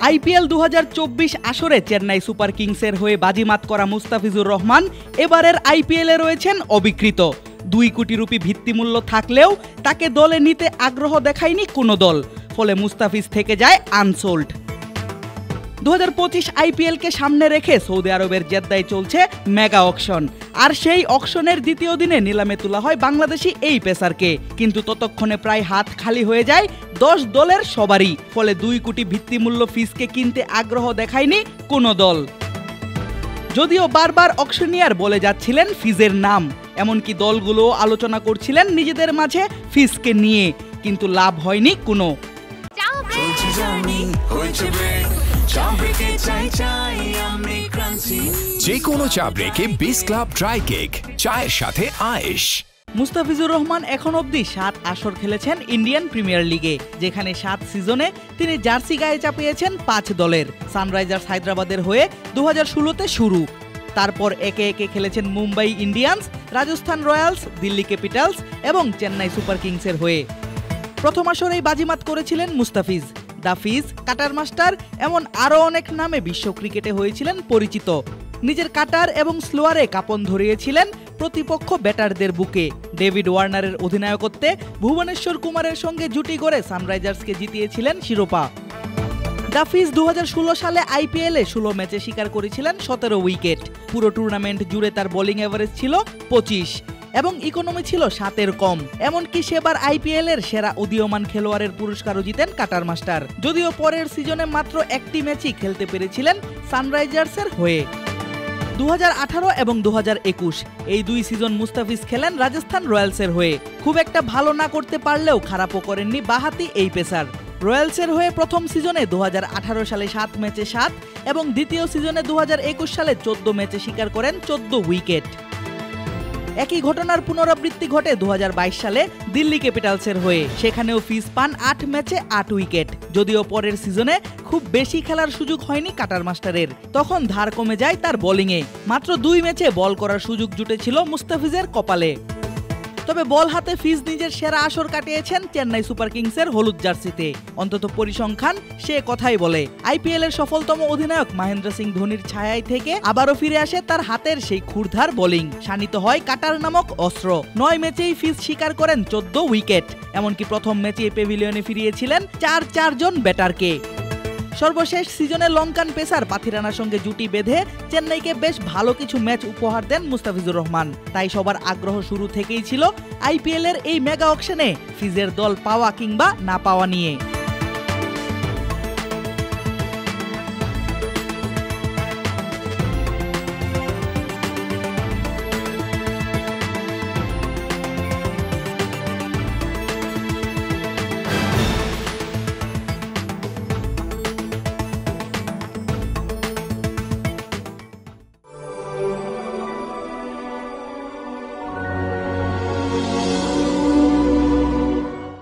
IPL 2024 আসরে Chennai super কিংসের হয়ে বাজিমাত করা মুস্তাফিজুর রহমান এবারের আইপিএলে রয়েছেন অবিকৃত। 2 কোটি রুপি ভিত্তিমূল্য থাকলেও তাকে দলে নিতে আগ্রহ দেখায়নি কোনো দল, ফলে মুস্তাফিজ থেকে যায় আনসোল্ড। 2025 আইপিএলকে সামনে রেখে সৌদি আরবের জেদ্দায় চলছে মেগা অকশন, আর সেই অকশনের দ্বিতীয় দিনে নিলামে তোলা হয় বাংলাদেশি এই পেসারকে। কিন্তু ততক্ষণে প্রায় হাত খালি হয়ে যায় 10 দলের সবারই, ফলে 2 কোটি ভিত্তিমূল্য ফিসকে কিনতে আগ্রহ দেখায়নি কোনো দল। যদিও বারবার অকশনিয়ার বলে যাচ্ছিলেন ফিজের নাম, এমনকি দলগুলো আলোচনা করছিলেন নিজেদের মাঝে ফিসকে নিয়ে, কিন্তু লাভ হয়নি কোনো। যে কোনো চা ব্রেকে 20 ক্লাব ড্রাই কেক, চায়ের সাথে আয়েশ। মুস্তাফিজুর রহমান এখন অবধি 7 আসর খেলেছেন ইন্ডিয়ান প্রিমিয়ার লিগে, যেখানে 7 সিজনে তিনি জার্সি গায়ে চাপিয়েছেন 5 দলের। সানরাইজার্স হায়দ্রাবাদের হয়ে 2016-তে শুরু, তারপর একে একে খেলেছেন Mumbai Indians, Rajasthan Royals, Delhi Capitals এবং চেন্নাই সুপার কিংসের হয়ে। প্রথম আসরেই বাজিমাত করেছিলেন Mustafiz. The fees, cutter master এমন আরও অনেক নামে বিশ্ব ক্রিকেটে হয়েছিলেন পরিচিত। নিজের কাটার এবং স্লোয়ারে কাঁপন ধরিয়েছিলেন প্রতিপক্ষ ব্যাটারদের বুকে। ডেভিড ওয়ার্নারের অধিনায়কত্বে ভুবনেশ্বর কুমারের সঙ্গে জুটি গড়ে সানরাইজার্সকে জিতিয়েছিলেন শিরোপা। দ্য ফিজ 2016 সালে আইপিএলে 16 ম্যাচে শিকার করেছিলেন 17 উইকেট। পুরো টুর্নামেন্ট জুড়ে তার বোলিং এভারেজ ছিল 25 এবং ইকোনমি ছিল 7-এর কম। এমনকি সেবার আইপিএলের সেরা উদীয়মান খেলোয়াড়ের পুরস্কারও জিতেন কাটার মাস্টার, যদিও পরের সিজনে মাত্র একটি ম্যাচই খেলতে পেরেছিলেন সানরাইজার্সের হয়ে। 2018 এবং 2021 এই 2 সিজন মুস্তাফিজ খেলেন রাজস্থান রয়্যালসের হয়ে। খুব একটা ভালো না করতে পারলেও খারাপও করেননি বাহাতি এই পেসার। রয়্যালসের হয়ে প্রথম সিজনে 2018 সালে 7 ম্যাচে 7 এবং দ্বিতীয় সিজনে 2021 সালে 14 ম্যাচে শিকার করেন 14 উইকেট। একই ঘটনার পুনরাবৃত্তি ঘটে 2022 সালে দিল্লি ক্যাপিটালসের হয়ে, সেখানেও ফিজ পান 8 ম্যাচে 8 উইকেট। যদিও পরের সিজনে খুব বেশি খেলার সুযোগ হয়নি কাটার মাস্টারের, তখন ধার কমে যায় তার বোলিংয়ে। মাত্র 2 ম্যাচে বল করার সুযোগ জুটেছিল মুস্তাফিজের কপালে। তবে বল হাতে ফিজ নিজের সেরা আসর কাটিয়েছেন চেন্নাই সুপার কিংসের হলুদ জার্সিতে। অন্তত পরিসংখ্যান সে কথাই বলে। আইপিএলের সফলতম অধিনায়ক মহেন্দ্র সিং ধোনির ছায়ায় থেকে আবারও ফিরে আসে তার হাতের সেই ক্ষুরধার বোলিং। শানিত হয় কাটার নামক অস্ত্র। 9 ম্যাচেই ফিজ শিকার করেন 14 উইকেট। এমনকি প্রথম ম্যাচে পেভিলিয়নে ফিরিয়েছিলেন 4 জন ব্যাটারকে। সর্বশেষ সিজনে লঙ্কান পেসার পাথিরানার সঙ্গে জুটি বেঁধে চেন্নাইকে বেশ ভালো কিছু ম্যাচ উপহার দেন মুস্তাফিজুর রহমান। তাই সবার আগ্রহ শুরু থেকেই ছিল আইপিএলের এই মেগা অকশনে ফিজের দল পাওয়া কিংবা না পাওয়া নিয়ে।